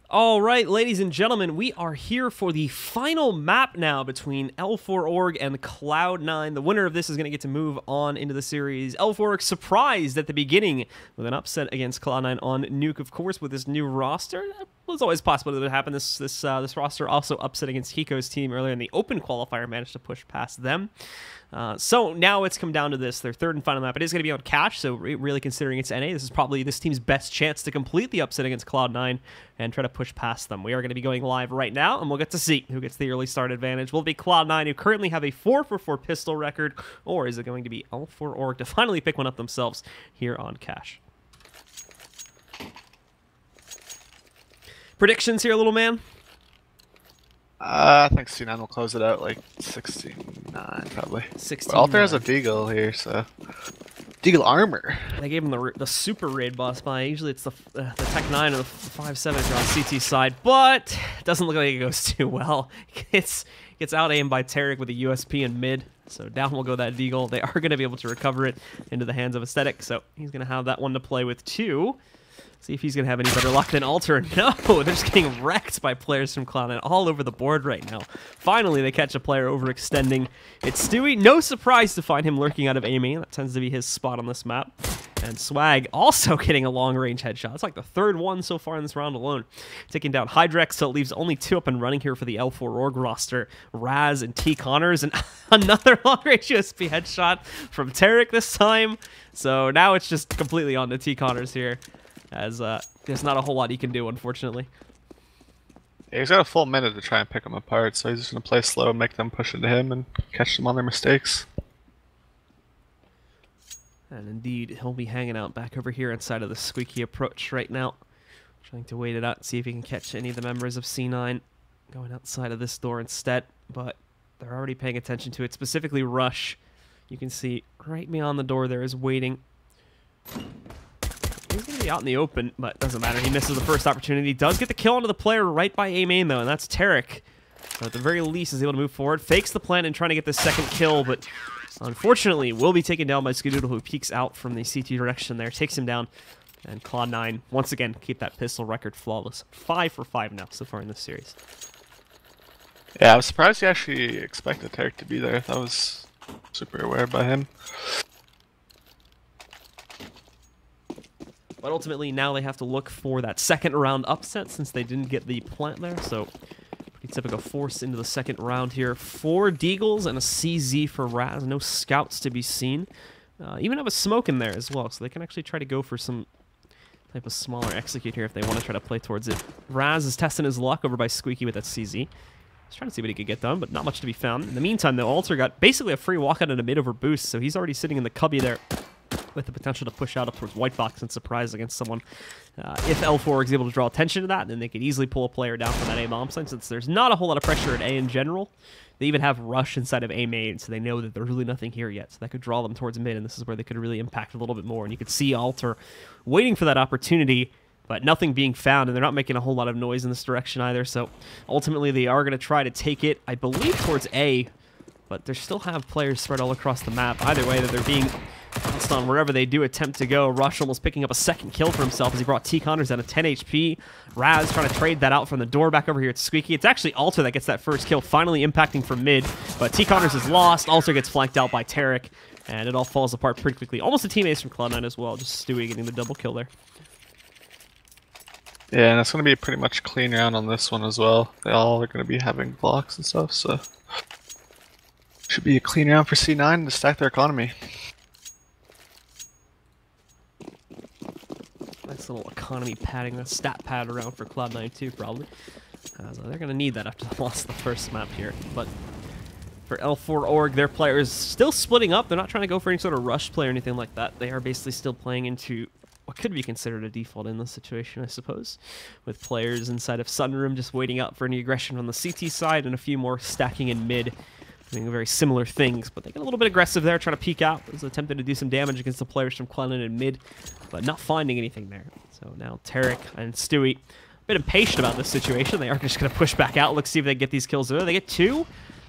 All right, ladies and gentlemen, we are here for the final map now between L4Org and Cloud9. The winner of this is going to get to move on into the series. L4Org surprised at the beginning with an upset against Cloud9 on Nuke, of course, with this new roster. It was always possible that it would happen. This roster also upset against Hiko's team earlier in the open qualifier, managed to push past them. So now it's come down to this, their third and final map. It is going to be on Cash, so really considering it's NA, this is probably this team's best chance to complete the upset against Cloud9 and try to push past them. We are going to be going live right now, and we'll get to see who gets the early start advantage. Will it be Cloud9, who currently have a 4-for-4 pistol record, or is it going to be L4Org to finally pick one up themselves here on Cash? Predictions here, little man? I think C9 will close it out like 69, probably. 69. But Alter has a Deagle here, so Deagle armor. They gave him the super raid boss buy. Usually it's the Tech 9 or the 5-7 on CT side, but it doesn't look like it goes too well. Gets out aimed by Tarek with a USP in mid, so down will go that Deagle. They are going to be able to recover it into the hands of Aesthetic, so he's going to have that one to play with too. See if he's going to have any better luck than Alter. No, they're just getting wrecked by players from Cloud9 all over the board right now. Finally, they catch a player overextending. It's Stewie. No surprise to find him lurking out of aiming. That tends to be his spot on this map. And Swag also getting a long-range headshot. It's like the third one so far in this round alone. Taking down Hydrex, so it leaves only 2 up and running here for the L4Org roster. Raz and T. Connors, and another long-range USP headshot from Tarek this time. So now it's just completely on to T. Connors here, as there's not a whole lot he can do, unfortunately. Yeah, he's got a full minute to try and pick them apart, so he's just going to play slow and make them push into him and catch them on their mistakes. And indeed, he'll be hanging out back over here inside of the squeaky approach right now, trying to wait it out and see if he can catch any of the members of C9 going outside of this door instead, but they're already paying attention to it, specifically Rush. You can see right beyond the door there is waiting. He's going to be out in the open, but doesn't matter. He misses the first opportunity. He does get the kill onto the player right by A main, though, and that's Tarek. So at the very least, is able to move forward. Fakes the plant and trying to get the second kill, but unfortunately will be taken down by Skadoodle, who peeks out from the CT direction there. Takes him down, and Cloud9, once again, keep that pistol record flawless. 5 for 5 now so far in this series. Yeah, I was surprised he actually expected Tarek to be there. That was super aware by him. But ultimately, now they have to look for that second round upset since they didn't get the plant there. So, pretty typical force into the second round here. 4 Deagles and a CZ for Raz. No scouts to be seen. Even have a smoke in there as well, so they can actually try to go for some type of smaller execute here if they want to try to play towards it. Raz is testing his luck over by Squeaky with that CZ. He's trying to see what he could get done, but not much to be found. In the meantime, though, Alter got basically a free walkout and a mid over boost, so he's already sitting in the cubby there, with the potential to push out up towards White Box and surprise against someone. If L4 is able to draw attention to that, then they could easily pull a player down from that A bomb site, since there's not a whole lot of pressure at A in general. They even have Rush inside of A main, so they know that there's really nothing here yet. So that could draw them towards mid, and this is where they could really impact a little bit more. And you could see Alter waiting for that opportunity, but nothing being found, and they're not making a whole lot of noise in this direction either. So ultimately, they are going to try to take it, I believe, towards A, but they still have players spread all across the map. Either way, that they're being bounced on wherever they do attempt to go. Rush almost picking up a second kill for himself as he brought T. Connors down to 10 HP. Raz trying to trade that out from the door back over here at Squeaky. It's actually Alter that gets that first kill, finally impacting from mid, but T. Connors is lost. Alter gets flanked out by Tarek, and it all falls apart pretty quickly. Almost a team ace from Cloud9 as well, just Stewie getting the double kill there. Yeah, and it's going to be a pretty much clean round on this one as well. They all are going to be having blocks and stuff, so should be a clean round for C9 to stack their economy. Nice little economy padding, a stat pad around for Cloud9 too, probably. So they're going to need that after the loss of the first map here. But for L4Org, their players still splitting up. They're not trying to go for any sort of rush play or anything like that. They are basically still playing into what could be considered a default in this situation, I suppose, with players inside of Sunroom just waiting out for any aggression on the CT side and a few more stacking in mid, doing very similar things. But they get a little bit aggressive there, trying to peek out. It was attempting to do some damage against the players from Cloud9 in mid, but not finding anything there. So now Tarek and Stewie, a bit impatient about this situation. They are just going to push back out, look, see if they can get these kills there. They get 2.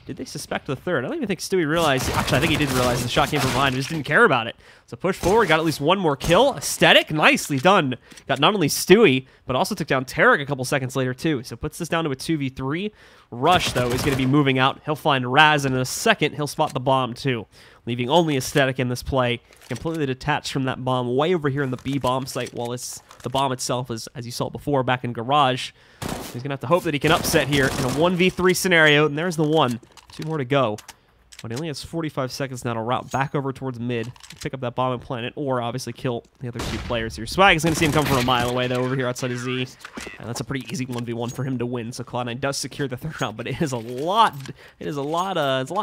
did they suspect the third? I don't even think Stewie realized. Actually, I think he did realize the shot came from behind. He just didn't care about it. So push forward, got at least one more kill. Aesthetic, nicely done. Got not only Stewie, but also took down Tarek a couple seconds later too. So puts this down to a 2v3. Rush, though, is going to be moving out. He'll find Raz, and in a second, he'll spot the bomb too, leaving only Aesthetic in this play, completely detached from that bomb way over here in the B bomb site, while the bomb itself is, as you saw before, back in garage. He's going to have to hope that he can upset here in a 1v3 scenario, and there's the one. 2 more to go. But he only has 45 seconds now to route back over towards mid, pick up that bomb and plant it, or obviously kill the other 2 players here. Swag is going to see him come from a mile away, though, over here outside of Z. And that's a pretty easy 1v1 for him to win, so Cloud9 does secure the third round, but it's a lot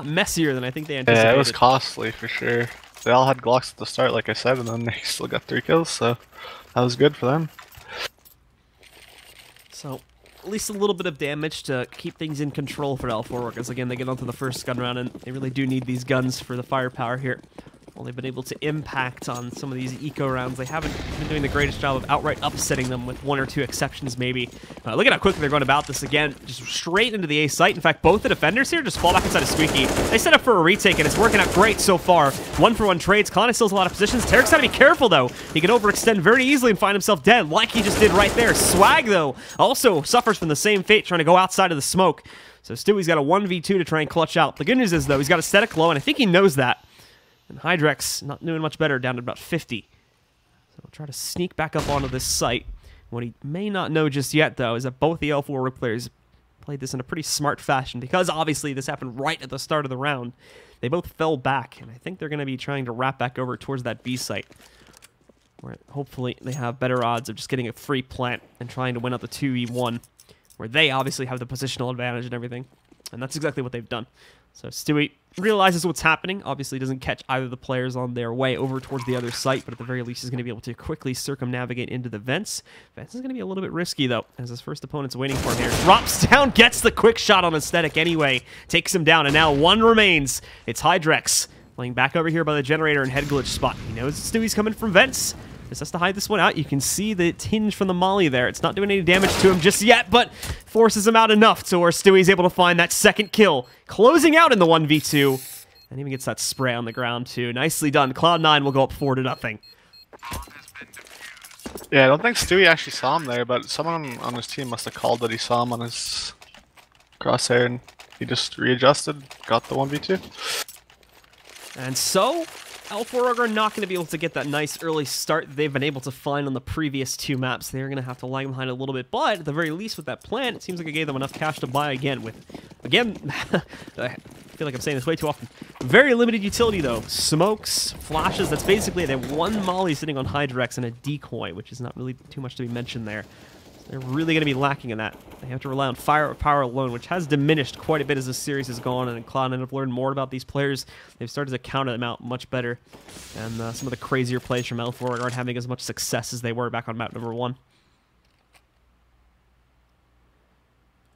messier than I think they anticipated. Yeah, it was costly for sure. They all had Glocks at the start, like I said, and then they still got 3 kills, so that was good for them. So, at least a little bit of damage to keep things in control for L4Org, because again, they get onto the first gun round, and they really do need these guns for the firepower here. While they've been able to impact on some of these eco rounds, they haven't been doing the greatest job of outright upsetting them, with 1 or 2 exceptions maybe. Look at how quickly they're going about this again, just straight into the A site. In fact, both the defenders here just fall back inside of Squeaky. They set up for a retake, and it's working out great so far. 1-for-1 trades. Cloud9 still has a lot of positions. Tarek's got to be careful, though. He can overextend very easily and find himself dead, like he just did right there. Swag, though, also suffers from the same fate, trying to go outside of the smoke. So Stewie's got a 1v2 to try and clutch out. The good news is, though, he's got Aesthetic low, and I think he knows that. And Hydrex not doing much better, down to about 50. So we'll try to sneak back up onto this site. What he may not know just yet, though, is that both the L4Org players played this in a pretty smart fashion, because obviously this happened right at the start of the round. They both fell back, and I think they're going to be trying to wrap back over towards that B site, where hopefully they have better odds of just getting a free plant and trying to win out the 2v1, where they obviously have the positional advantage and everything. And that's exactly what they've done. So Stewie realizes what's happening. Obviously doesn't catch either of the players on their way over towards the other site, but at the very least is going to be able to quickly circumnavigate into the vents. Vents is going to be a little bit risky, though, as his first opponent's waiting for him here. Drops down, gets the quick shot on Aesthetic anyway, takes him down, and now 1 remains. It's Hydrex playing back over here by the generator and head glitch spot. He knows Stewie's coming from vents. Just has to hide this one out. You can see the tinge from the molly there. It's not doing any damage to him just yet, but forces him out enough to where Stewie's able to find that second kill, closing out in the 1v2, and even gets that spray on the ground too. Nicely done. Cloud9 will go up 4-0. Yeah, I don't think Stewie actually saw him there, but someone on his team must have called that he saw him on his crosshair, and he just readjusted, got the 1v2. And so L4Org are not going to be able to get that nice early start they've been able to find on the previous 2 maps. They're going to have to lag behind a little bit, but at the very least with that plan, it seems like it gave them enough cash to buy again with, I feel like I'm saying this way too often, very limited utility though. Smokes, flashes, that's basically it. They have 1 molly sitting on Hydrex and a decoy, which is not really too much to be mentioned there. They're really going to be lacking in that. They have to rely on firepower alone, which has diminished quite a bit as the series has gone, and Cloud9 have learned more about these players. They've started to counter them out much better, and some of the crazier plays from L4 aren't having as much success as they were back on map number 1.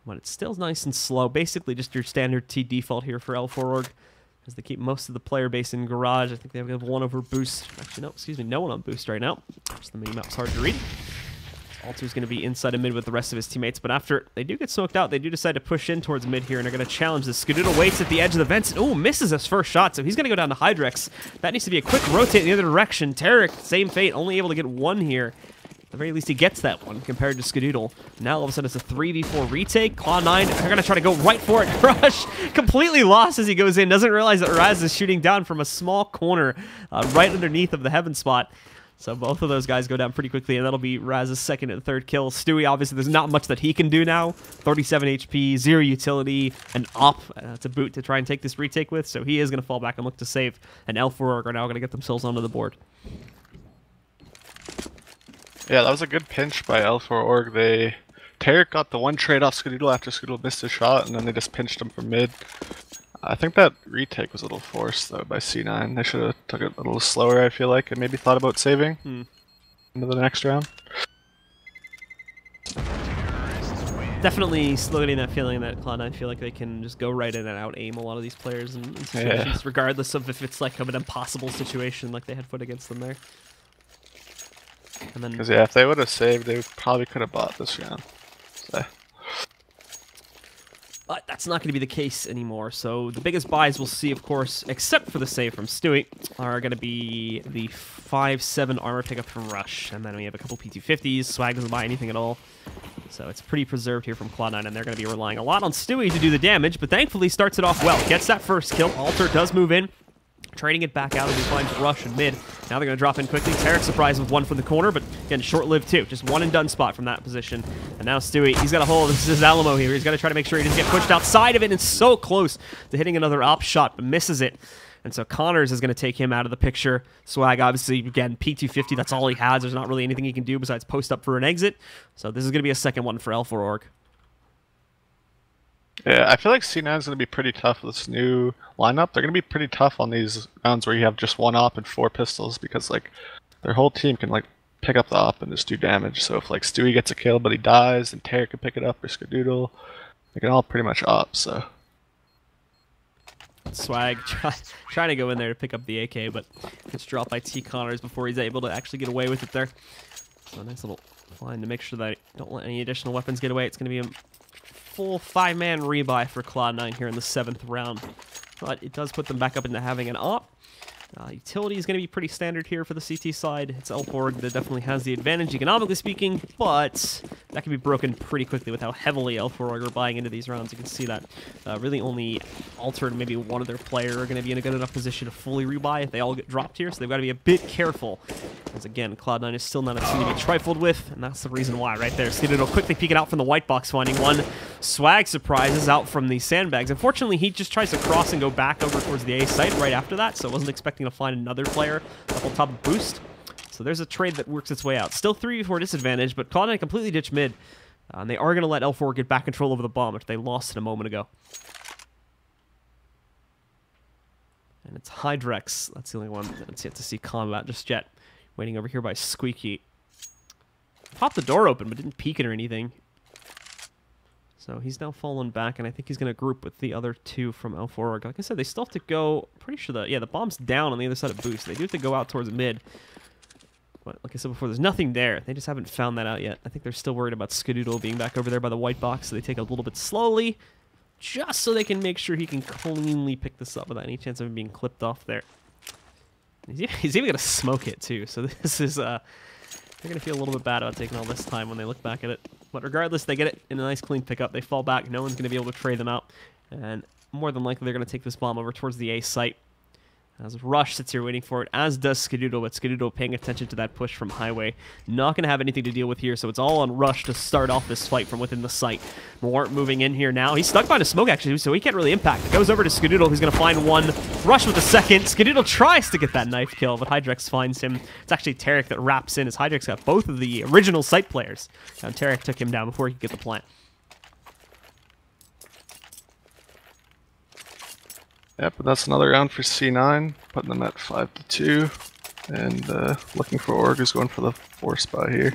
But it's still nice and slow. Basically just your standard T default here for L4Org, as they keep most of the player base in garage. I think they have 1 over boost. Actually, no, excuse me, no one on boost right now. Just the mini-map's hard to read. Alter's going to be inside of mid with the rest of his teammates, but after they do get smoked out, they do decide to push in towards mid here, and they're going to challenge this. Skadoodle waits at the edge of the vents. Oh, misses his first shot, so he's going to go down to Hydrex. That needs to be a quick rotate in the other direction. Tarek, same fate, only able to get 1 here. At the very least, he gets that one compared to Skadoodle. Now, all of a sudden, it's a 3v4 retake. Cloud9, they're going to try to go right for it. Rush completely lost as he goes in. Doesn't realize that Raz is shooting down from a small corner right underneath of the heaven spot. So both of those guys go down pretty quickly, and that'll be Raz's second and third kill. Stewie, obviously, there's not much that he can do now. 37 HP, 0 utility, and up to boot to try and take this retake with, so he is going to fall back and look to save. And L4Org are now going to get themselves onto the board. Yeah, that was a good pinch by L4Org. Tarek got the 1 trade off Skadoodle after Skadoodle missed his shot, and then they just pinched him from mid. I think that retake was a little forced, though, by C9. They should have took it a little slower, I feel like, and maybe thought about saving into the next round. Definitely still getting that feeling that Cloud9 feel like they can just go right in and out-aim a lot of these players in situations, regardless of if it's like an impossible situation like they had put against them there. And then, because yeah, if they would have saved, they probably could have bought this round. So. But that's not going to be the case anymore. So the biggest buys we'll see, of course, except for the save from Stewie, are going to be the 5-7 armor pickup from Rush. And then we have a couple P250s. Swag doesn't buy anything at all. So it's pretty preserved here from Cloud9, and they're going to be relying a lot on Stewie to do the damage, but thankfully starts it off well. Gets that first kill. Alter does move in, trading it back out as he finds Rush in mid. Now they're going to drop in quickly. Tarek surprised with one from the corner, but again, short-lived too. Just one and done spot from that position. And now Stewie, he's got a hold. This is his Alamo here. He's got to try to make sure he doesn't get pushed outside of it, and so close to hitting another op shot, but misses it. And so Connors is going to take him out of the picture. Swag, obviously, again, P250, that's all he has. There's not really anything he can do besides post up for an exit. So this is going to be a second one for L4Org. Yeah, I feel like C9 is going to be pretty tough with this new lineup. They're going to be pretty tough on these rounds where you have just one op and 4 pistols, because like their whole team can like pick up the op and just do damage. So if like Stewie gets a kill but he dies, then Tarek can pick it up, or Skadoodle. They can all pretty much op, so... Swag trying to go in there to pick up the AK, but gets dropped by T. Connors before he's able to actually get away with it there. So a nice little line to make sure that I don't let any additional weapons get away. It's going to be a full 5-man rebuy for Cloud9 here in the 7th round. But it does put them back up into having an op. Utility is going to be pretty standard here for the CT side. It's L4Org that definitely has the advantage, economically speaking, but that can be broken pretty quickly with how heavily L4Org are buying into these rounds. You can see that really only Alter and maybe one of their player are going to be in a good enough position to fully rebuy if they all get dropped here, so they've got to be a bit careful. Because again, Cloud9 is still not a team to be trifled with, and that's the reason why right there. Skadoodle quickly peeking out from the white box, finding one. Swag surprises out from the sandbags. Unfortunately, he just tries to cross and go back over towards the A site right after that, so I wasn't expecting to find another player up on top of boost. So there's a trade that works its way out. Still 3v4 disadvantage, but Cloud9 completely ditched mid. And they are going to let L4 get back control over the bomb, which they lost it a moment ago. And it's Hydrex. That's the only one that's yet to see combat just yet. Waiting over here by Squeaky. Popped the door open, but didn't peek it or anything. So he's now fallen back, and I think he's going to group with the other two from L4Org. Like I said, they still have to go... Pretty sure the bomb's down on the other side of boost. They do have to go out towards mid. But like I said before, there's nothing there. They just haven't found that out yet. I think they're still worried about Skadoodle being back over there by the white box, so they take it a little bit slowly, just so they can make sure he can cleanly pick this up without any chance of him being clipped off there. He's even going to smoke it, too. So this is... They're going to feel a little bit bad about taking all this time when they look back at it. But regardless, they get it in a nice clean pickup. They fall back. No one's going to be able to trade them out. And more than likely, they're going to take this bomb over towards the A site. As Rush sits here waiting for it, as does Skadoodle, but Skadoodle paying attention to that push from Highway. Not going to have anything to deal with here, so it's all on Rush to start off this fight from within the site. Mort moving in here now. He's stuck behind a smoke, actually, so he can't really impact. It goes over to Skadoodle, who's going to find one. Rush with the second. Skadoodle tries to get that knife kill, but Hydrex finds him. It's actually Tarek that wraps in, as Hydrex got both of the original site players. And Tarek took him down before he could get the plant. Yep, but that's another round for C9, putting them at 5-2, and looking for Org is going for the 4 spot here.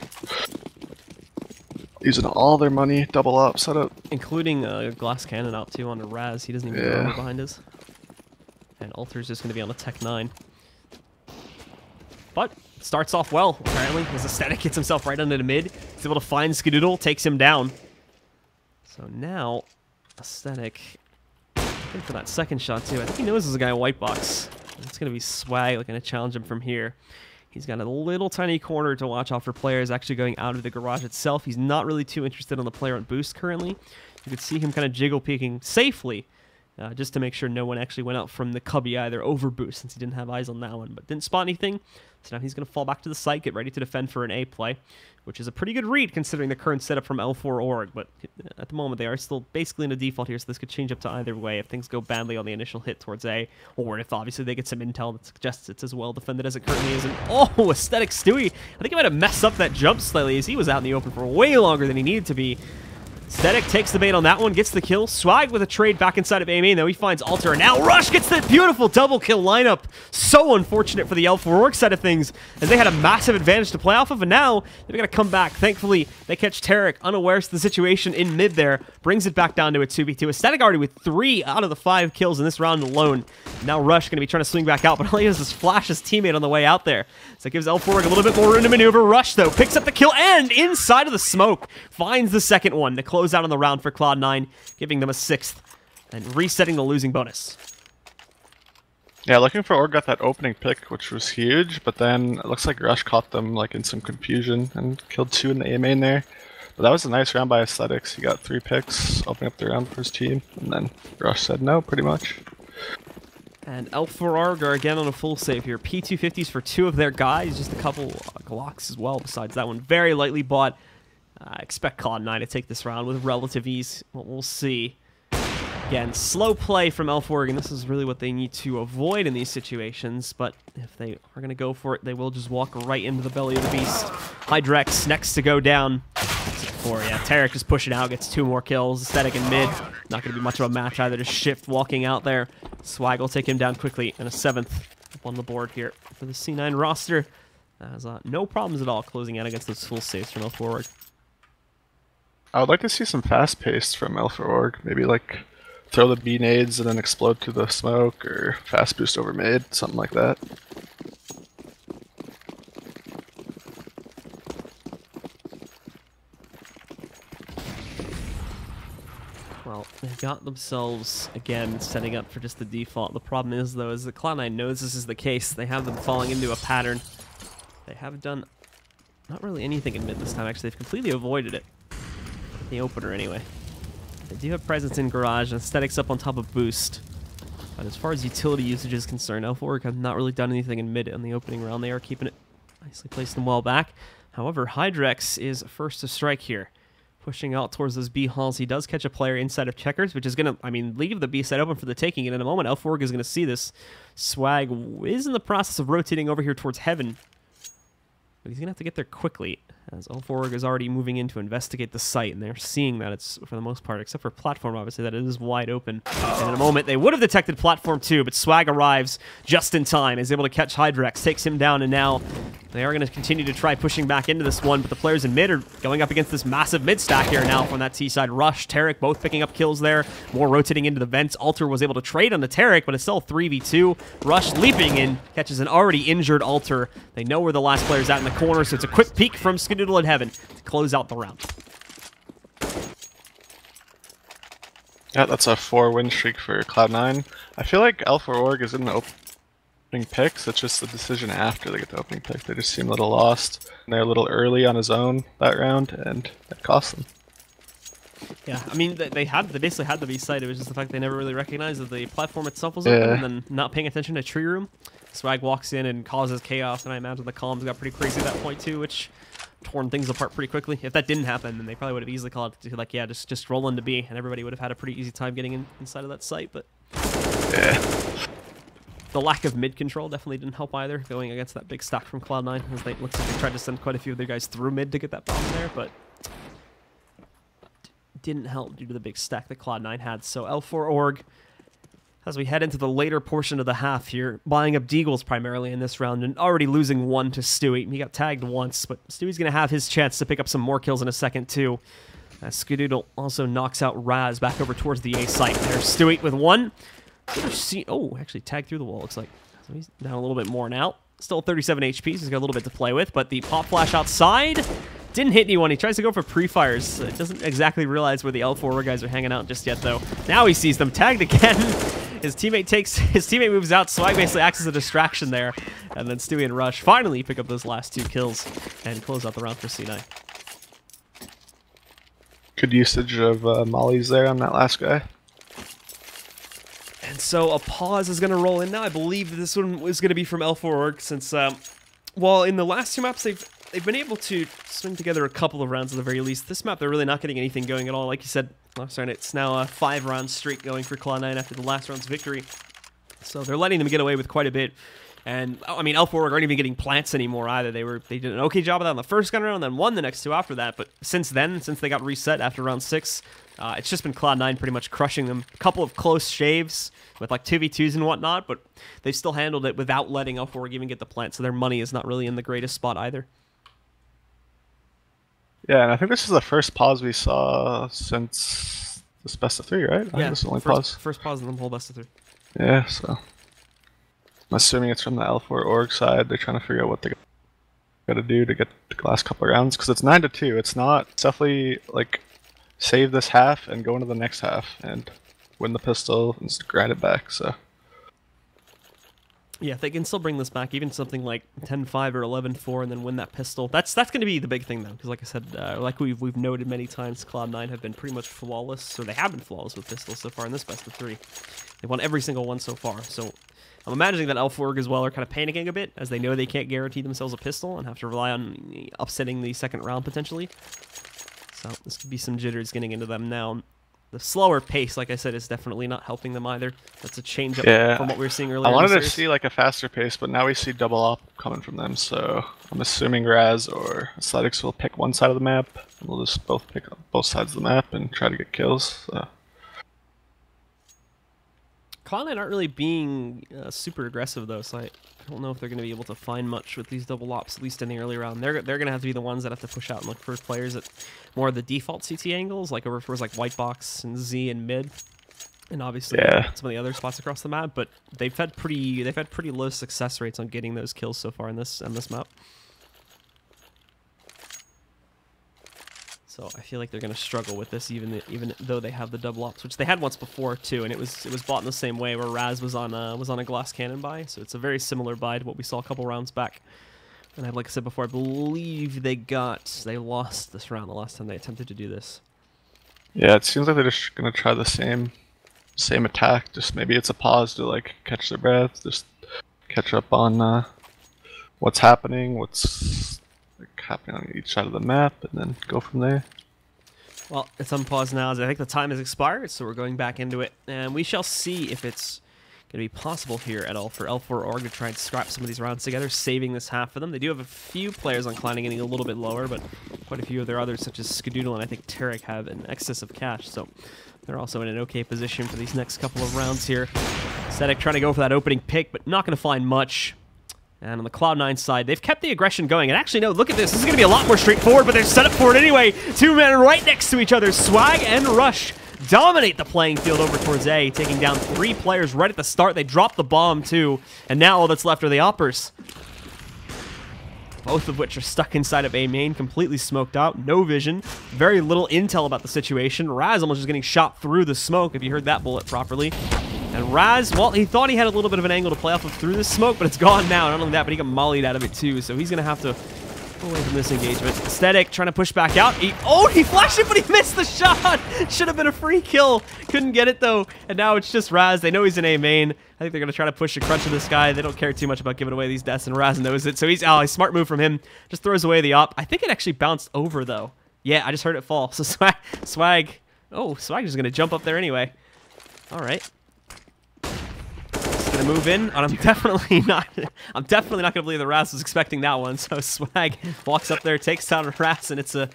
Using all their money, double op setup. Including a glass cannon out too on the Raz. He doesn't even go over behind us. And Alter's just going to be on a Tech 9. But starts off well, apparently, as Aesthetic gets himself right under the mid. He's able to find Skadoodle, takes him down. So now, Aesthetic... for that second shot too. I think he knows there's a guy in white box. It's going to be Swag looking to challenge him from here. He's got a little tiny corner to watch out for players actually going out of the garage itself. He's not really too interested on the player on boost currently. You could see him kind of jiggle peeking safely just to make sure no one actually went out from the cubby either over boost, since he didn't have eyes on that one, but didn't spot anything. So now he's going to fall back to the site, get ready to defend for an A play, which is a pretty good read considering the current setup from L4Org, but at the moment they are still basically in a default here, so this could change up to either way if things go badly on the initial hit towards A, or if obviously they get some intel that suggests it's as well defended as it currently is. And oh, Aesthetic Stewie, I think he might have messed up that jump slightly as he was out in the open for way longer than he needed to be. Aesthetic takes the bait on that one, gets the kill. Swag with a trade back inside of A main, though he finds Alter, and now Rush gets the beautiful double kill lineup. So unfortunate for the L4Org side of things, as they had a massive advantage to play off of, and now they've got to come back. Thankfully, they catch Tarek unawares to the situation in mid there, brings it back down to a 2v2. Aesthetic already with 3 out of the 5 kills in this round alone. Now Rush going to be trying to swing back out, but all he does is flash his teammate on the way out there. So it gives L4Org a little bit more room to maneuver. Rush, though, picks up the kill, and inside of the smoke, finds the second one to close close out on the round for Cloud9, giving them a 6th and resetting the losing bonus. Yeah, looking for Org got that opening pick, which was huge, but then it looks like Rush caught them like in some confusion and killed 2 in the A main there. But that was a nice round by Aesthetics. He got 3 picks, opening up the round for his team, and then Rush said no, pretty much. And L4Org are again on a full save here. P250s for 2 of their guys, just a couple Glocks as well besides that one. Very lightly bought. I expect Cloud9 to take this round with relative ease. Well, we'll see. Again, slow play from L4Org, and this is really what they need to avoid in these situations, but if they are going to go for it, they will just walk right into the belly of the beast. Hydrex next to go down. Yeah, Tarek just pushing out, gets 2 more kills. Aesthetic in mid. Not going to be much of a match either, just Shift walking out there. Swag will take him down quickly, and a 7th up on the board here for the C9 roster. Has no problems at all closing out against those full saves from L4Org. I would like to see some fast pace from L4Org, maybe like throw the B nades and then explode through the smoke, or fast boost over mid, something like that. Well, they've got themselves, again, setting up for just the default. The problem is, though, is that Cloud9 knows this is the case. They have them falling into a pattern. They have done not really anything in mid this time, actually. They've completely avoided it. The opener, anyway. They do have presence in Garage and Aesthetics up on top of Boost. But as far as utility usage is concerned, L4Org have not really done anything in mid on the opening round. They are keeping it nicely placed and well back. However, Hydrex is first to strike here. Pushing out towards those B halls. He does catch a player inside of Checkers, which is going to, leave the B side open for the taking. And in a moment, L4Org is going to see this. Swag is in the process of rotating over here towards Heaven. But he's going to have to get there quickly, as L4Org is already moving in to investigate the site, and they're seeing that it's, for the most part, except for Platform, obviously, that it is wide open. And in a moment, they would have detected Platform too, but Swag arrives just in time, is able to catch Hydrex, takes him down, and now they are going to continue to try pushing back into this one, but the players in mid are going up against this massive mid stack here now from that T-side. Rush, Tarek both picking up kills there, more rotating into the vents. Alter was able to trade on the Tarek, but it's still 3v2. Rush leaping in, catches an already injured Alter. They know where the last player's at in the corner, so it's a quick peek from Skadoodle and Heaven to close out the round. Yeah, that's a 4-win streak for Cloud9. I feel like L4Org is in the opening picks. It's just the decision after they get the opening pick. They just seem a little lost. And they're a little early on his own that round, and it cost them. Yeah, they basically had the B site. It was just the fact they never really recognized that the platform itself was open, and then not paying attention to Tree Room. Swag walks in and causes chaos, and I imagine the comms got pretty crazy at that point too, which torn things apart pretty quickly. If that didn't happen, then they probably would have easily called it to, like, yeah, just roll into B, and everybody would have had a pretty easy time getting inside of that site. But yeah, the lack of mid control definitely didn't help either, going against that big stack from Cloud9. It looks like they tried to send quite a few of their guys through mid to get that bomb there, but didn't help due to the big stack that Cloud9 had. So L4Org, as we head into the later portion of the half here, buying up Deagles primarily in this round and already losing 1 to Stewie. He got tagged once, but Stewie's going to have his chance to pick up some more kills in a second too. As Skadoodle also knocks out Raz back over towards the A site. There's Stewie with 1. Oh, actually tagged through the wall, looks like. So he's down a little bit more now. Still 37 HP, so he's got a little bit to play with, but the pop flash outside didn't hit anyone. He tries to go for pre-fires. Doesn't exactly realize where the L4 guys are hanging out just yet, though. Now he sees them tagged again. His teammate moves out. Swag basically acts as a distraction there, and then Stewie and Rush finally pick up those last 2 kills and close out the round for C9. Good usage of mollies there on that last guy. And so a pause is going to roll in now. I believe this one is going to be from L4Org, since, well, in the last 2 maps, they've been able to string together a couple of rounds at the very least. This map, they're really not getting anything going at all. Like you said, last round, it's now a 5-round streak going for Cloud9 after the last round's victory. So they're letting them get away with quite a bit. And, L4 aren't even getting plants anymore either. They did an okay job of that on the first gun round, and then won the next 2 after that. But since then, since they got reset after round 6, it's just been Cloud9 pretty much crushing them. A couple of close shaves with like 2v2s and whatnot, but they've still handled it without letting L4 even get the plant. So their money is not really in the greatest spot either. Yeah, and I think this is the first pause we saw since this best of 3, right? I think this is the only pause. First pause in the whole best of 3. Yeah, so I'm assuming it's from the L4Org side. They're trying to figure out what they got to do to get the last couple of rounds, because it's 9-2. It's definitely like save this half and go into the next half and win the pistol and grind it back. So yeah, if they can still bring this back, even something like 10-5 or 11-4, and then win that pistol, that's going to be the big thing, though. Because, like I said, like we've noted many times, Cloud9 have been pretty much flawless, or they have been flawless with pistols so far in this best of 3. They've won every single one so far. So I'm imagining that L4Org as well are kind of panicking a bit, as they know they can't guarantee themselves a pistol and have to rely on upsetting the second round potentially. So this could be some jitters getting into them now. The slower pace, like I said, is definitely not helping them either. That's a change up from what we were seeing earlier. I wanted to see like a faster pace, but now we see double op coming from them. So I'm assuming Raz or Athletics will pick one side of the map, and we'll just both pick up both sides of the map and try to get kills. So. Cloud9 aren't really being super aggressive though, so I don't know if they're going to be able to find much with these double ops, at least in the early round. They're going to have to be the ones that have to push out and look for players at more of the default CT angles, like over towards like White Box and Z and mid, and obviously some of the other spots across the map. But they've had pretty low success rates on getting those kills so far in this map. So I feel like they're going to struggle with this, even though they have the double ops, which they had once before too, and it was bought in the same way, where Raz was on a glass cannon buy. So it's a very similar buy to what we saw a couple rounds back. And like I said before, I believe they lost this round the last time they attempted to do this. Yeah, it seems like they're just going to try the same attack. Just maybe it's a pause to like catch their breath, just catch up on what's happening, what's happening on each side of the map, and then go from there. Well, it's on pause now, as I think the time has expired, so we're going back into it, and we shall see if it's going to be possible here at all for L4Org to try and scrap some of these rounds together, saving this half for them. They do have a few players on Cloud9 getting a little bit lower, but quite a few of their others, such as Skadoodle and I think Tarek, have an excess of cash, so they're also in an okay position for these next couple of rounds here. Sedek trying to go for that opening pick, but not going to find much. And on the Cloud9 side, they've kept the aggression going. And actually, no, look at this. This is going to be a lot more straightforward, but they're set up for it anyway. Two men right next to each other. Swag and Rush dominate the playing field over towards A, taking down 3 players right at the start. They dropped the bomb, too. And now all that's left are the Oppers. Both of which are stuck inside of A main, completely smoked out. No vision. Very little intel about the situation. Raz almost just getting shot through the smoke, if you heard that bullet properly. And Raz, well, he thought he had a little bit of an angle to play off of through the smoke, but it's gone now. Not only that, but he got mollied out of it too, so he's going to have to go away from this engagement. Aesthetic trying to push back out. He flashed it, but he missed the shot! Should have been a free kill. Couldn't get it, though. And now it's just Raz. They know he's in A main. I think they're going to try to push a crunch of this guy. They don't care too much about giving away these deaths, and Raz knows it. So he's, smart move from him. Just throws away the op. I think it actually bounced over, though. Yeah, I just heard it fall. So Swag is going to jump up there anyway. All right. Gonna move in, and I'm definitely not gonna believe the Raz was expecting that one. So Swag walks up there, takes down Raz, and it's a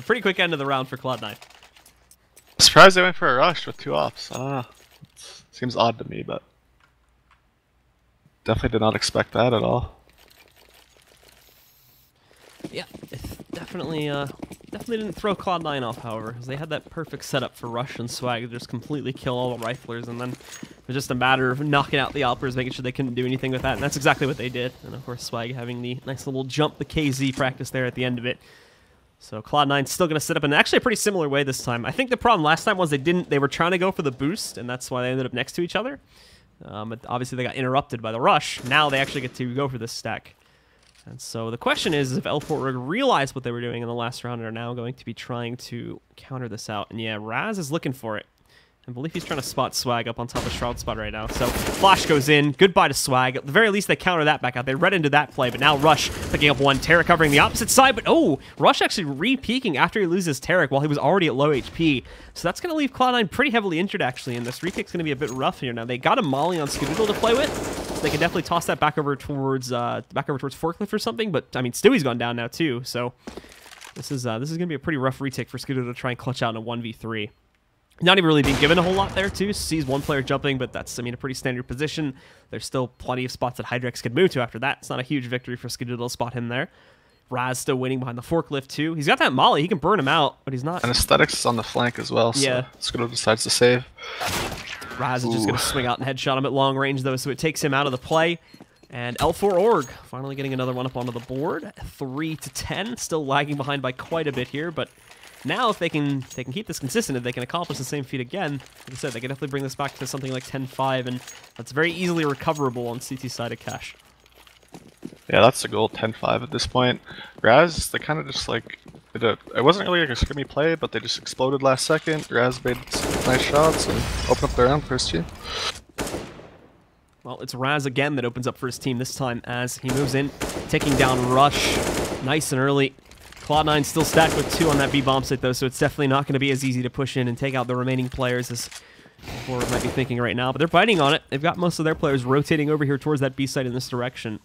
pretty quick end of the round for Cloud9. Surprised they went for a rush with 2 ops. I don't know. Seems odd to me, but definitely did not expect that at all. Yeah, it definitely didn't throw Cloud9 off, however, because they had that perfect setup for Rush and Swag to just completely kill all the riflers, and then it was just a matter of knocking out the Oppers, making sure they couldn't do anything with that, and that's exactly what they did. And of course, Swag having the nice little jump, the KZ practice there at the end of it. So Cloud9's still going to set up in actually a pretty similar way this time. I think the problem last time was they were trying to go for the boost, and that's why they ended up next to each other. But obviously they got interrupted by the rush. Now they actually get to go for this stack. And so the question is if L4Org realized what they were doing in the last round and are now going to be trying to counter this out. And yeah, Raz is looking for it. I believe he's trying to spot Swag up on top of Shroud Spot right now. So Flash goes in. Goodbye to Swag. At the very least, they counter that back out. They read into that play, but now Rush picking up one. Tarek covering the opposite side, but Rush actually re-peeking after he loses Tarek while he was already at low HP. So that's going to leave Cloud9 pretty heavily injured, actually, and this re-pick's going to be a bit rough here. Now, they got a Molly on Skadoodle to play with, so they can definitely toss that back over towards Forklift or something, but, I mean, Stewie's gone down now, too, so this is going to be a pretty rough retake for Skadoodle to try and clutch out in a 1v3. Not even really being given a whole lot there, too. Sees one player jumping, but that's, I mean, a pretty standard position. There's still plenty of spots that Hydrex could move to after that. It's not a huge victory for Skadoodle to spot him there. Raz still waiting behind the Forklift, too. He's got that Molly. He can burn him out, but he's not. And Aesthetics is on the flank as well, so yeah. Skadoodle decides to save. Raz is just going to swing out and headshot him at long range, though, so it takes him out of the play. And L4Org finally getting another one up onto the board. 3-10. Still lagging behind by quite a bit here, but Now, if they can keep this consistent, if they can accomplish the same feat again, like I said, they can definitely bring this back to something like 10-5, and that's very easily recoverable on CT side of Cash. Yeah, that's the goal, 10-5 at this point. Raz, they kind of just like, it wasn't really like a scrimmy play, but they just exploded last second. Raz made some nice shots and opened up their round first team. Well, it's Raz again that opens up for his team this time as he moves in, taking down Rush nice and early. Cloud9 still stacked with 2 on that B bomb site though, so it's definitely not going to be as easy to push in and take out the remaining players as L4Org might be thinking right now, but they're biting on it. They've got most of their players rotating over here towards that B site in this direction.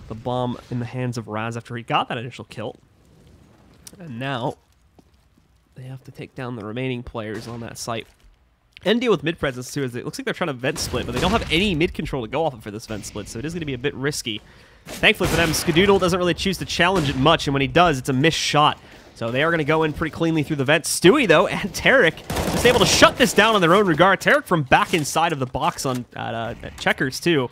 The bomb in the hands of Raz after he got that initial kill. And now they have to take down the remaining players on that site. And deal with mid presence too, as it looks like they're trying to vent split, but they don't have any mid control to go off of for this vent split, so it is going to be a bit risky. Thankfully for them, Skadoodle doesn't really choose to challenge it much, and when he does, it's a missed shot. So they are going to go in pretty cleanly through the vent. Stewie, though, and Tarek just able to shut this down on their own regard. Tarek from back inside of the box on at Checkers, too.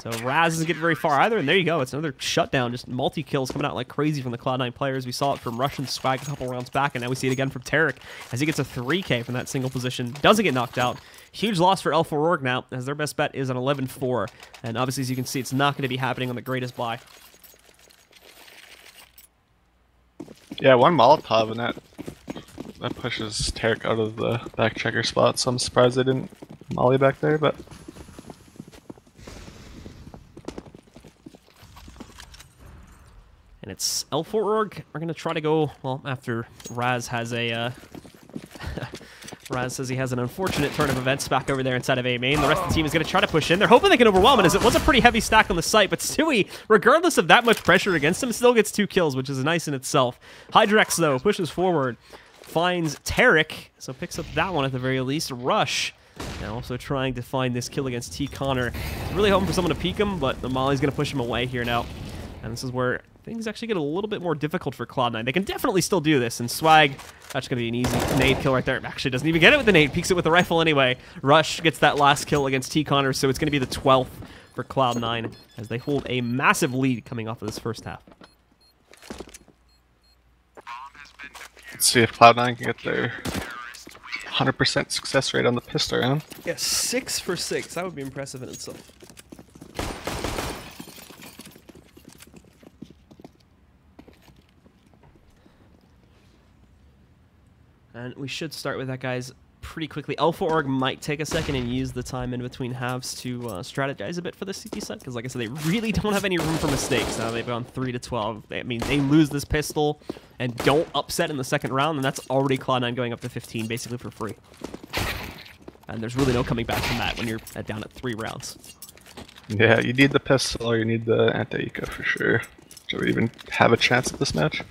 So Raz doesn't get very far either, and there you go. It's another shutdown, just multi-kills coming out like crazy from the Cloud9 players. We saw it from Rush and Swag a couple rounds back, and now we see it again from Tarek as he gets a 3K from that single position. Doesn't get knocked out. Huge loss for L4Org now, as their best bet is an 11-4. And obviously, as you can see, it's not going to be happening on the greatest buy. Yeah, one Molotov, and that pushes Tarek out of the back checker spot, so I'm surprised they didn't molly back there, but... And it's L4Org are going to try to go, well, after Raz has a... Raz says he has an unfortunate turn of events back over there inside of A main. The rest of the team is going to try to push in. They're hoping they can overwhelm it, as it was a pretty heavy stack on the site, but Stewie, regardless of that much pressure against him, still gets 2 kills, which is nice in itself. Hydrex, though, pushes forward, finds Tarek, so picks up that one at the very least. Rush, now also trying to find this kill against T. Connor. Really hoping for someone to peek him, but the Molly's going to push him away here now. And this is where things actually get a little bit more difficult for Cloud9. They can definitely still do this, and Swag, that's going to be an easy nade kill right there. Actually doesn't even get it with the nade, peeks it with the rifle anyway. Rush gets that last kill against T. Connor, so it's going to be the 12th for Cloud9 as they hold a massive lead coming off of this first half. Let's see if Cloud9 can get their 100% success rate on the pistol round. Yeah, 6 for 6. That would be impressive in itself. And we should start with that, guys, pretty quickly. L4Org might take a second and use the time in between halves to strategize a bit for the CT set, because like I said, they really don't have any room for mistakes. Now they've gone 3-12. I mean, they lose this pistol and don't upset in the second round, and that's already Cloud9 going up to 15, basically for free. And there's really no coming back from that when you're down at 3 rounds. Yeah, you need the pistol or you need the anti-eco for sure to even have a chance at this match.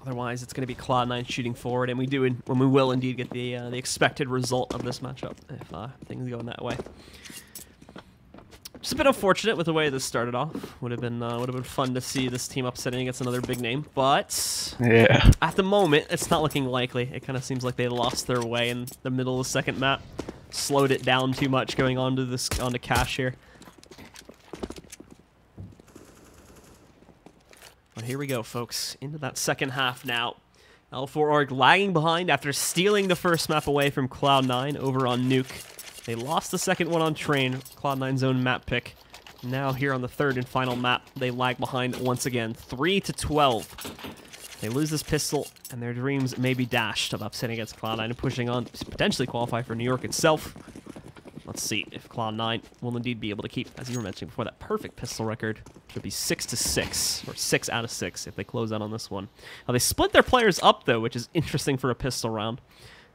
Otherwise, it's going to be Cloud9 shooting forward, and we will indeed get the expected result of this matchup if things go in that way. Just a bit unfortunate with the way this started off. Would have been fun to see this team upsetting against another big name, but yeah, at the moment, it's not looking likely. It kind of seems like they lost their way in the middle of the second map, slowed it down too much going onto Cash here. But here we go, folks, into that second half now. L4Org lagging behind after stealing the first map away from Cloud9 over on Nuke. They lost the second one on Train, Cloud9's own map pick. Now here on the third and final map, they lag behind once again, 3-12. They lose this pistol, and their dreams may be dashed of upsetting against Cloud9 and pushing on to potentially qualify for New York itself. Let's see if Cloud9 will indeed be able to keep, as you were mentioning before, that perfect pistol record. It would be 6-6, or 6 out of 6 if they close out on this one. Now, they split their players up, though, which is interesting for a pistol round.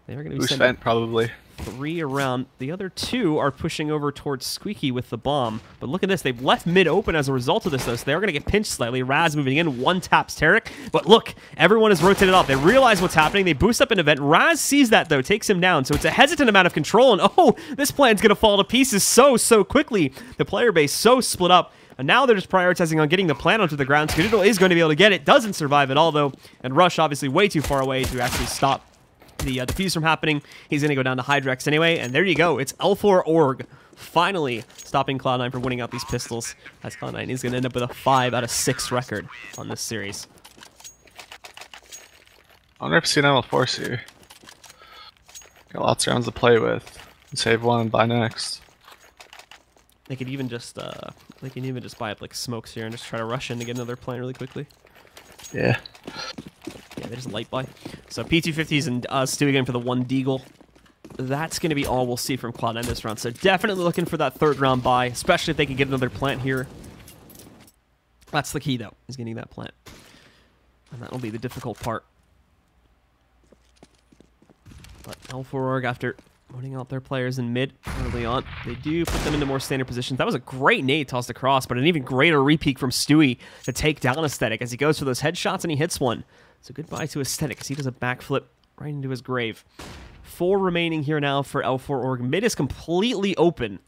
They are going to be sending probably 3 around. The other 2 are pushing over towards Squeaky with the bomb. But look at this. They've left mid open as a result of this, though, so they are going to get pinched slightly. Raz moving in. 1 taps Tarek. But look, everyone is rotated off. They realize what's happening. They boost up an event. Raz sees that, though, takes him down. So it's a hesitant amount of control. And, oh, this plan's going to fall to pieces so quickly. The player base so split up. And now they're just prioritizing on getting the plan onto the ground. Skadoodle is going to be able to get it. Doesn't survive at all, though. And Rush, obviously, way too far away to actually stop the defuse from happening. He's going to go down to Hydrex anyway, and there you go. It's L4Org finally stopping Cloud9 from winning out these pistols, as Cloud9 is going to end up with a 5 out of 6 record on this series. wonder if C9 will force here. Got lots of rounds to play with. Save one and buy next. They could even just buy up like smokes here and just try to rush in to get another plant really quickly. Yeah. Yeah, they just light buy. So P250s and Stewie going for the one deagle. That's going to be all we'll see from Cloud9 this round. So definitely looking for that third round buy, especially if they can get another plant here. That's the key, though, is getting that plant. And that will be the difficult part. But L4Org, after putting out their players in mid early on, they do put them into more standard positions. That was a great nade tossed across, but an even greater repeat from Stewie to take down Aesthetic as he goes for those headshots and he hits one. So goodbye to Aesthetic as he does a backflip right into his grave. 4 remaining here now for L4Org. Mid is completely open.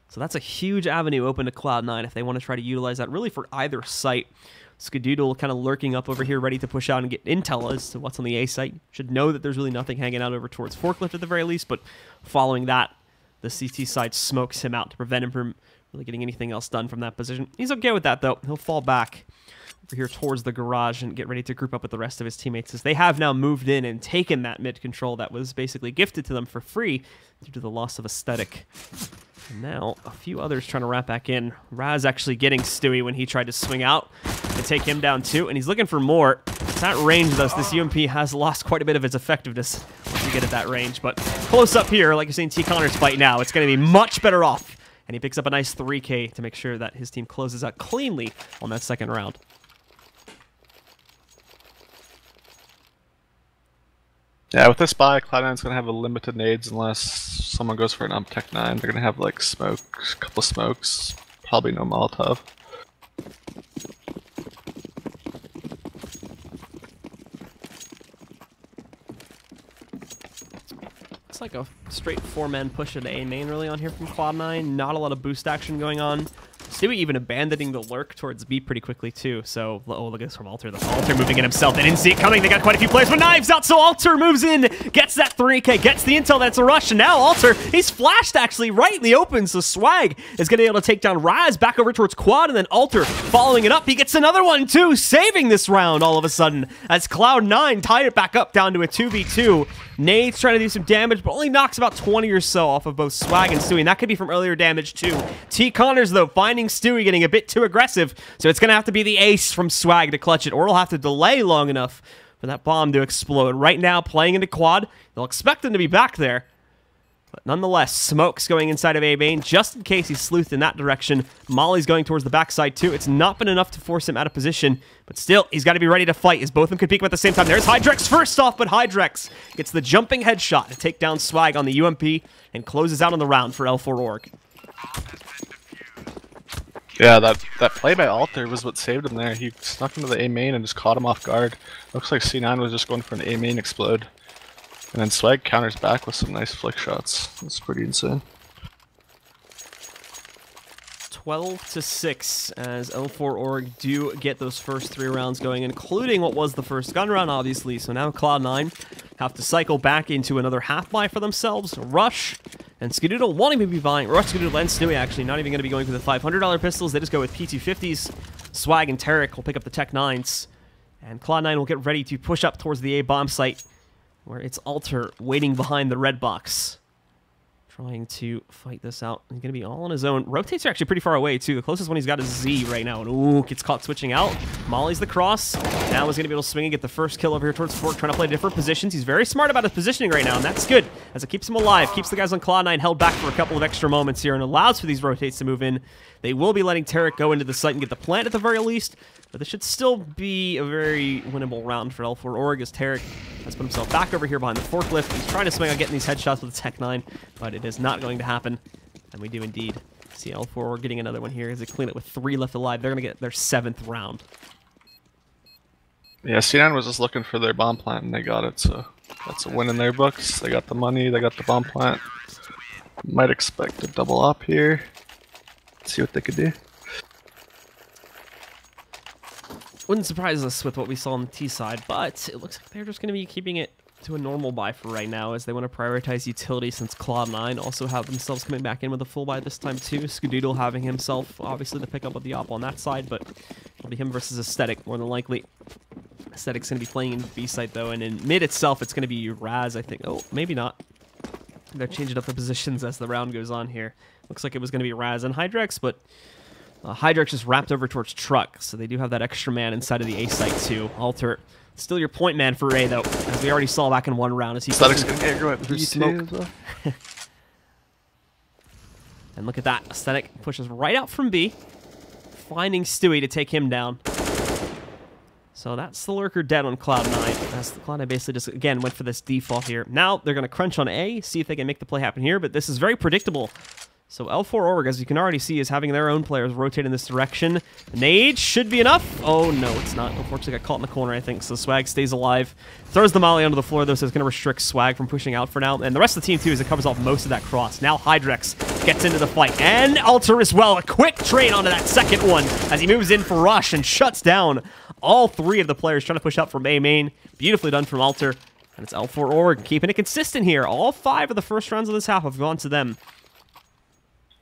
So that's a huge avenue open to Cloud9 if they want to try to utilize that really for either site. Skadoodle kind of lurking up over here, ready to push out and get intel as to what's on the A site. Should know that there's really nothing hanging out over towards Forklift at the very least, but following that, the CT side smokes him out to prevent him from really getting anything else done from that position. He's okay with that, though. He'll fall back over here towards the garage and get ready to group up with the rest of his teammates as they have now moved in and taken that mid control that was basically gifted to them for free due to the loss of Aesthetic. And now, a few others trying to wrap back in. Raz actually getting Stewie when he tried to swing out and take him down too, and he's looking for more. It's at range, though, so this UMP has lost quite a bit of its effectiveness once you get at that range. But close up here, like you're seeing T. Connor's fight now, it's going to be much better off. And he picks up a nice 3K to make sure that his team closes out cleanly on that second round. Yeah, with this buy, Cloud9's going to have a limited nades unless someone goes for an Tech 9. They're going to have like smoke, a couple of smokes, probably no Molotov. It's like a straight 4-man push at A main really on here from Cloud9. Not a lot of boost action going on. Stewie even abandoning the lurk towards B pretty quickly too. So, oh, look at this from Alter. The Alter moving in himself. They didn't see it coming. They got quite a few players with knives out. So Alter moves in, gets that 3K, gets the intel that's a rush. And now Alter, he's flashed actually right in the open. So Swag is going to be able to take down Raz back over towards Quad. And then Alter following it up. He gets another one too, saving this round all of a sudden as Cloud9 tied it back up down to a 2v2. Nate's trying to do some damage, but only knocks about 20 or so off of both Swag and Stewie, and that could be from earlier damage too. T. Connors, though, finding Stewie getting a bit too aggressive, so it's going to have to be the ace from Swag to clutch it, or he'll have to delay long enough for that bomb to explode. Right now, playing into Quad, they'll expect him to be back there. But nonetheless, Smoke's going inside of A-Main, just in case he's sleuthed in that direction. Molly's going towards the backside, too. It's not been enough to force him out of position, but still, he's got to be ready to fight, as both of them could peek him at the same time. There's Hydrex first off, but Hydrex gets the jumping headshot to take down Swag on the UMP and closes out on the round for L4Org. Yeah, that play by Alter was what saved him there. He snuck into the A-Main and just caught him off guard. Looks like C9 was just going for an A-Main explode. And then Swag counters back with some nice flick shots. That's pretty insane. 12-6 as L4Org do get those first 3 rounds going, including what was the first gun round, obviously. So now Cloud9 have to cycle back into another half buy for themselves. Rush and Skadoodle won't even be buying. Rush, Skadoodle, and Stewie actually not even going to be going for the $500 pistols. They just go with P250s. Swag and Tarek will pick up the Tech 9s. And Cloud9 will get ready to push up towards the A bomb site, where it's Alter waiting behind the red box, trying to fight this out. He's going to be all on his own. Rotates are actually pretty far away, too. The closest one he's got is Z right now. And, ooh, gets caught switching out. Molly's the cross. Now he's going to be able to swing and get the first kill over here towards Fork, trying to play different positions. He's very smart about his positioning right now, and that's good, as it keeps him alive, keeps the guys on Cloud9 held back for a couple of extra moments here, and allows for these rotates to move in. They will be letting Tarek go into the site and get the plant at the very least, but this should still be a very winnable round for L4Org, as Tarek has put himself back over here behind the forklift. He's trying to swing on getting these headshots with the Tech 9, but it is not going to happen. And we do indeed see L4Org getting another one here as they clean it with 3 left alive. They're going to get their 7th round. Yeah, C9 was just looking for their bomb plant and they got it, so that's a win in their books. They got the money, they got the bomb plant. Might expect a double up here. See what they could do. Wouldn't surprise us with what we saw on the T side, but it looks like they're just going to be keeping it to a normal buy for right now, as they want to prioritize utility, since Cloud9 also have themselves coming back in with a full buy this time too. Skadoodle having himself obviously to pick up with the op on that side, but it'll be him versus Aesthetic more than likely. Aesthetic's going to be playing in the B site, though, and in mid itself, it's going to be Raz, I think. Oh, maybe not. They're changing up the positions as the round goes on here. Looks like it was going to be Raz and Hydrex, but Hydrex just wrapped over towards Truck, so they do have that extra man inside of the A site, too. Alter, still your point man for A, though, as we already saw back in one round. As he Aesthetic's going to go through smoke. And look at that. Aesthetic pushes right out from B, finding Stewie to take him down. So that's the lurker dead on Cloud9. As Cloud9 basically just, again, went for this default here. Now they're going to crunch on A, see if they can make the play happen here, but this is very predictable. So L4Org, as you can already see, is having their own players rotate in this direction. Nade should be enough. Oh, no, it's not. Unfortunately, got caught in the corner, I think. So Swag stays alive. Throws the molly onto the floor, though, so it's going to restrict Swag from pushing out for now. And the rest of the team, too, as it covers off most of that cross. Now Hydrex gets into the fight. And Alter as well. A quick trade onto that second one as he moves in for Rush and shuts down all three of the players trying to push out from A main. Beautifully done from Alter. And it's L4Org keeping it consistent here. All 5 of the first rounds of this half have gone to them.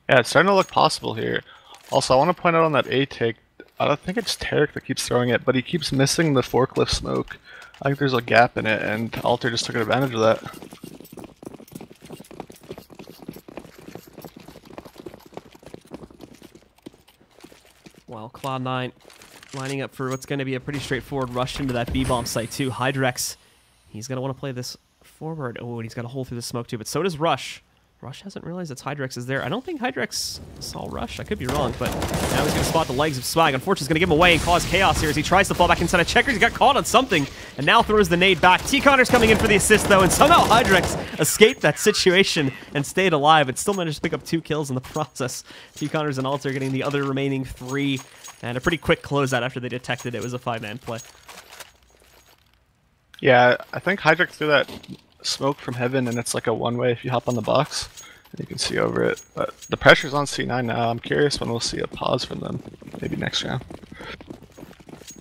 Yeah, it's starting to look possible here. Also, I want to point out on that A take, I don't think it's Tarek that keeps throwing it, but he keeps missing the forklift smoke. I think there's a gap in it, and Alter just took advantage of that. Well, Cloud9 lining up for what's going to be a pretty straightforward rush into that B-bomb site, too. Hydrex, he's going to want to play this forward. Oh, and he's got a hole through the smoke, too, but so does Rush. Rush hasn't realized that Hydrex is there. I don't think Hydrex saw Rush. I could be wrong, but now he's going to spot the legs of Swag. Unfortunately, he's going to give him away and cause chaos here as he tries to fall back inside of Checkers. He got caught on something and now throws the nade back. T-Connor's coming in for the assist, though, and somehow Hydrex escaped that situation and stayed alive. It still managed to pick up 2 kills in the process. T-Connors and Alter getting the other remaining 3, and a pretty quick closeout after they detected it was a 5-man play. Yeah, I think Hydrex threw that smoke from heaven, and it's like a one-way if you hop on the box. And you can see over it. But the pressure's on C9 now. I'm curious when we'll see a pause from them. Maybe next round.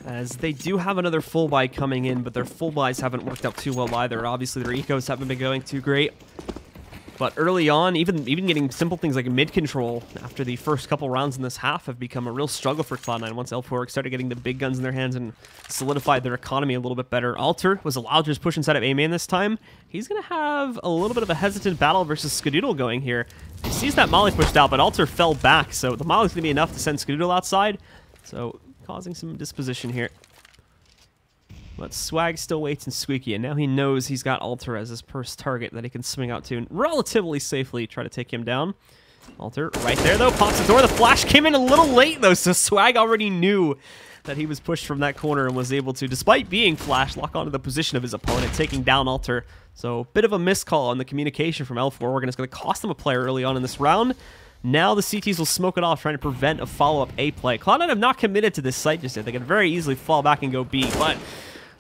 As they do have another full buy coming in, but their full buys haven't worked out too well either. Obviously, their ecos haven't been going too great. But early on, even getting simple things like mid-control after the first couple rounds in this half have become a real struggle for Cloud9 once L4Org started getting the big guns in their hands and solidified their economy a little bit better. Alter was allowed to just push inside of A-main this time. He's going to have a little bit of a hesitant battle versus Skadoodle going here. He sees that molly pushed out, but Alter fell back, so the molly's going to be enough to send Skadoodle outside, so causing some disposition here. But Swag still waits and Squeaky, and now he knows he's got Alter as his first target that he can swing out to and relatively safely try to take him down. Alter right there, though, pops the door. The flash came in a little late, though, so Swag already knew that he was pushed from that corner and was able to, despite being flashed, lock onto the position of his opponent, taking down Alter. So, bit of a miscall on the communication from L4Org, and it's going to cost them a player early on in this round. Now the CTs will smoke it off, trying to prevent a follow-up A play. Cloud9 have not committed to this site just yet. They can very easily fall back and go B, but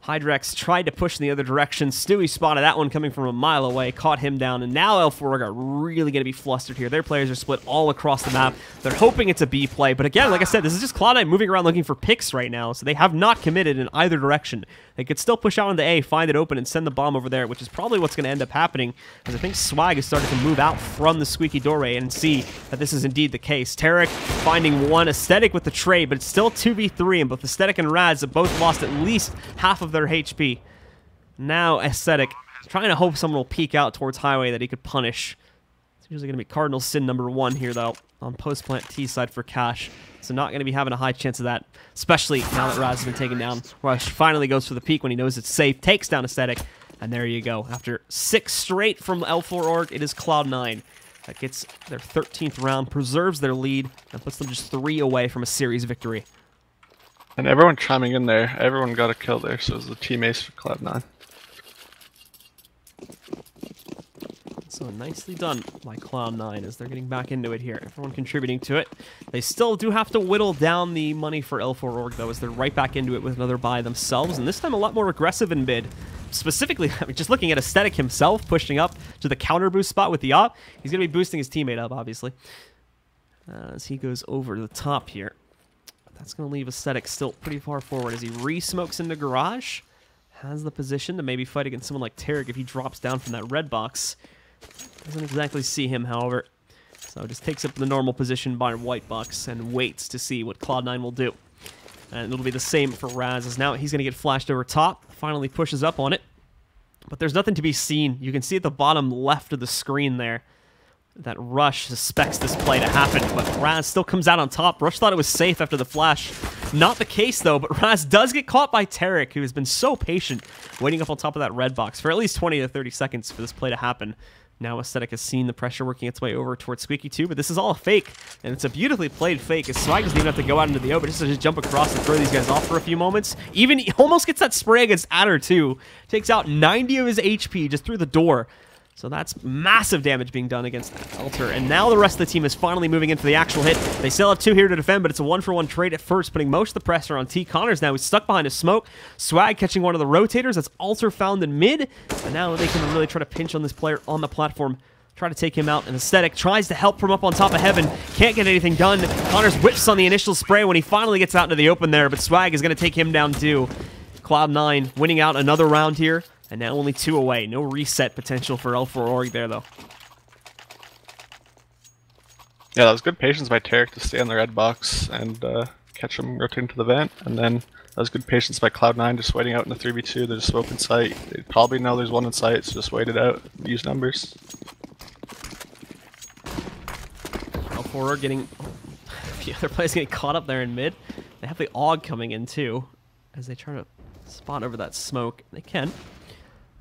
Hydrex tried to push in the other direction. Stewie spotted that one coming from a mile away, caught him down, and now L4Org are really going to be flustered here. Their players are split all across the map. They're hoping it's a B play, but again, like I said, this is just Cloud9 moving around looking for picks right now, so they have not committed in either direction. They could still push out into A, find it open, and send the bomb over there, which is probably what's going to end up happening, as I think Swag is starting to move out from the squeaky doorway and see that this is indeed the case. Tarek finding one, Aesthetic with the trade, but it's still 2v3, and both Aesthetic and Raz have both lost at least half of their HP. Now Aesthetic trying to hope someone will peek out towards Highway that he could punish. It's usually going to be Cardinal Sin #1 here, though, on post-plant T side for Cash. So not going to be having a high chance of that, especially now that Raz has been taken down. Rush finally goes for the peek when he knows it's safe, takes down Aesthetic, and there you go. After 6 straight from L4Org, it is Cloud9 that gets their 13th round, preserves their lead, and puts them just 3 away from a series victory. And everyone chiming in there. Everyone got a kill there, so it was the team ace for Cloud9. So nicely done by Cloud9 as they're getting back into it here. Everyone contributing to it. They still do have to whittle down the money for L4Org, though, as they're right back into it with another buy themselves, and this time a lot more aggressive in mid. Specifically, I mean, just looking at Aesthetic himself, pushing up to the counter boost spot with the op. He's going to be boosting his teammate up, obviously, as he goes over the top here. That's going to leave Aesthetic still pretty far forward as he re-smokes into garage. Has the position to maybe fight against someone like Tarek if he drops down from that red box. Doesn't exactly see him, however. So just takes up the normal position by white box and waits to see what Cloud9 will do. And it'll be the same for Raz, as now he's going to get flashed over top. Finally pushes up on it. But there's nothing to be seen. You can see at the bottom left of the screen there that Rush suspects this play to happen, but Raz still comes out on top. Rush thought it was safe after the flash. Not the case, though, but Raz does get caught by Tarek, who has been so patient, waiting up on top of that red box for at least 20 to 30 seconds for this play to happen. Now Aesthetic has seen the pressure working its way over towards Squeaky 2, but this is all a fake, and it's a beautifully played fake, as Swag doesn't even have to go out into the open, just to just jump across and throw these guys off for a few moments. Even, he almost gets that spray against Adder, too. Takes out 90 of his HP just through the door. So that's massive damage being done against Alter. And now the rest of the team is finally moving into the actual hit. They still have 2 here to defend, but it's a 1-for-1 trade at first, putting most of the pressure on T. Connors now. He's stuck behind a smoke. Swag catching one of the rotators. That's Alter found in mid. And now they can really try to pinch on this player on the platform. Try to take him out. And Aesthetic tries to help from up on top of Heaven. Can't get anything done. Connors whips on the initial spray when he finally gets out into the open there, but Swag is going to take him down too. Cloud9 winning out another round here. And now only 2 away. No reset potential for L4Org there, though. Yeah, that was good patience by Tarek to stay on the red box and catch him rotating to the vent. And then that was good patience by Cloud9 just waiting out in the 3v2. There's a smoke in sight. They probably know there's one in sight, so just wait it out. Use numbers. L4Org getting... the other players getting caught up there in mid. They have the AUG coming in, too, as they try to spot over that smoke. They can.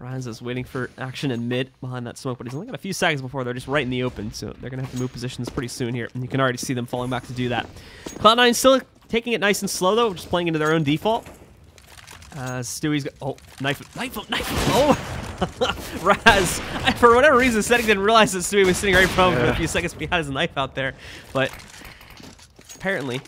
Raz is waiting for action in mid behind that smoke, but he's only got a few seconds before they're just right in the open, so they're going to have to move positions pretty soon here, and you can already see them falling back to do that. Cloud9 still taking it nice and slow, though, just playing into their own default. Stewie's got... Oh, knife him. Oh! Raz, for whatever reason, Setting didn't realize that Stewie was sitting right in front of him for a few seconds, but he had his knife out there, but apparently...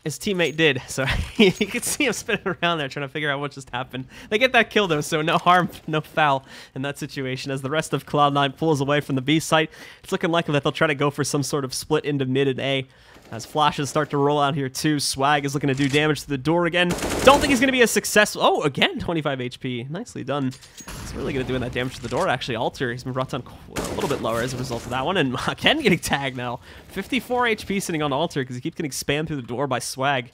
his teammate did, so you could see him spinning around there trying to figure out what just happened. They get that kill, though, so no harm, no foul in that situation. As the rest of Cloud9 pulls away from the B site, it's looking likely that they'll try to go for some sort of split into mid and A. As flashes start to roll out here, too. Swag is looking to do damage to the door again. Don't think he's going to be a successful... Oh, again, 25 HP. Nicely done. He's really good at doing that damage to the door, actually. Alter, he's been brought down a little bit lower as a result of that one. And Ken getting tagged now. 54 HP sitting on Alter because he keeps getting spammed through the door by Swag.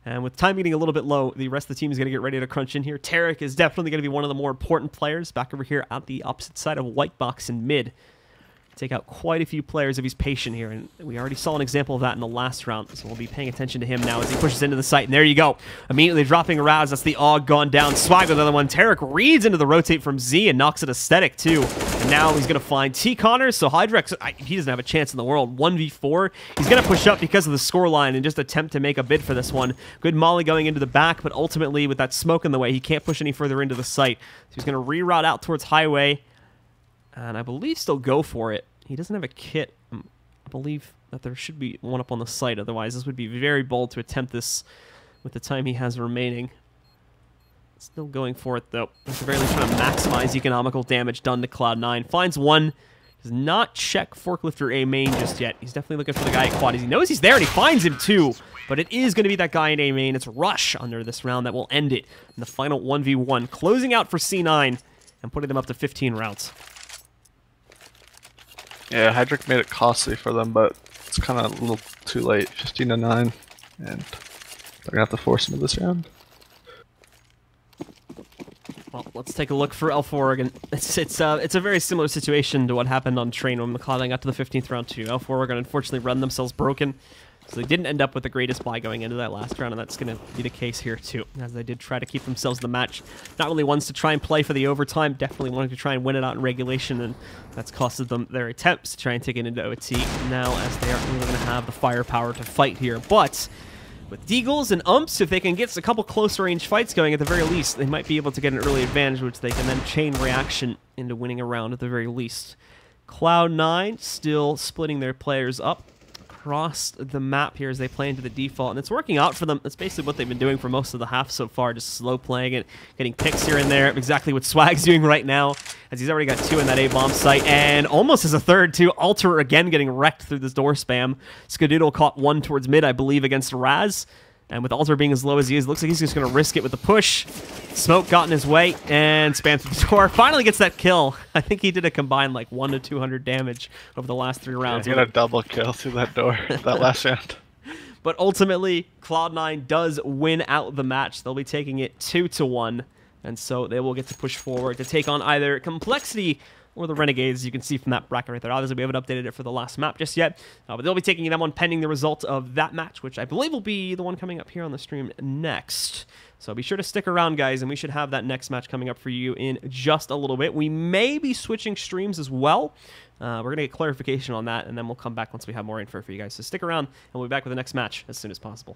And with time getting a little bit low, the rest of the team is going to get ready to crunch in here. Tarek is definitely going to be one of the more important players back over here at the opposite side of White Box in mid. Take out quite a few players if he's patient here, and we already saw an example of that in the last round, so we'll be paying attention to him now as he pushes into the site, and there you go. Immediately dropping Raz, that's the AUG gone down. Swag with another one. Tarek reads into the rotate from Z and knocks it Aesthetic, too. And now he's going to find T. Connors, so Hydrex, he doesn't have a chance in the world. 1v4. He's going to push up because of the scoreline and just attempt to make a bid for this one. Good molly going into the back, but ultimately, with that smoke in the way, he can't push any further into the site. So he's going to reroute out towards Highway, and I believe still go for it. He doesn't have a kit. I believe that there should be one up on the site. Otherwise, this would be very bold to attempt this with the time he has remaining. Still going for it, though. At the very least, trying to maximize economical damage done to Cloud9. Finds one. Does not check Forklifter A main just yet. He's definitely looking for the guy at Quad. He knows he's there, and he finds him, too. But it is going to be that guy in A main. It's Rush under this round that will end it in the final 1v1. Closing out for C9 and putting them up to 15 rounds. Yeah, Hydric made it costly for them, but it's kind of a little too late. 15-9, and they're gonna have to force him to this round. Well, let's take a look for L4Org, and it's a very similar situation to what happened on Train when Cloud9 got to the 15th round too. L4Org unfortunately run themselves broken, so they didn't end up with the greatest buy going into that last round, and that's going to be the case here too, as they did try to keep themselves in the match. Not really ones to try and play for the overtime, definitely wanting to try and win it out in regulation, and that's costed them their attempts to try and take it into OT. Now, as they aren't really going to have the firepower to fight here, but with Deagles and Umps, if they can get a couple close range fights going at the very least, they might be able to get an early advantage, which they can then chain reaction into winning a round at the very least. Cloud9 still splitting their players up across the map here as they play into the default, and it's working out for them. That's basically what they've been doing for most of the half so far, just slow playing it, getting picks here and there. Exactly what Swag's doing right now, as he's already got 2 in that A-bomb site, and almost as a third, too. Alter again getting wrecked through this door spam. Skadoodle caught 1 towards mid, I believe, against Raz. And with Alter being as low as he is, looks like he's just going to risk it with the push. Smoke got in his way and spam through the door. Finally gets that kill. I think he did a combined like 100 to 200 damage over the last 3 rounds. Yeah, he got a double kill through that door that last round. But ultimately, Cloud9 does win out the match. They'll be taking it 2-1. And so they will get to push forward to take on either Complexity or the Renegades. You can see from that bracket right there. Obviously, we haven't updated it for the last map just yet. But they'll be taking them on pending the result of that match, which I believe will be the one coming up here on the stream next. So be sure to stick around, guys, and we should have that next match coming up for you in just a little bit. We may be switching streams as well. We're going to get clarification on that, and then we'll come back once we have more info for you guys. So stick around, and we'll be back with the next match as soon as possible.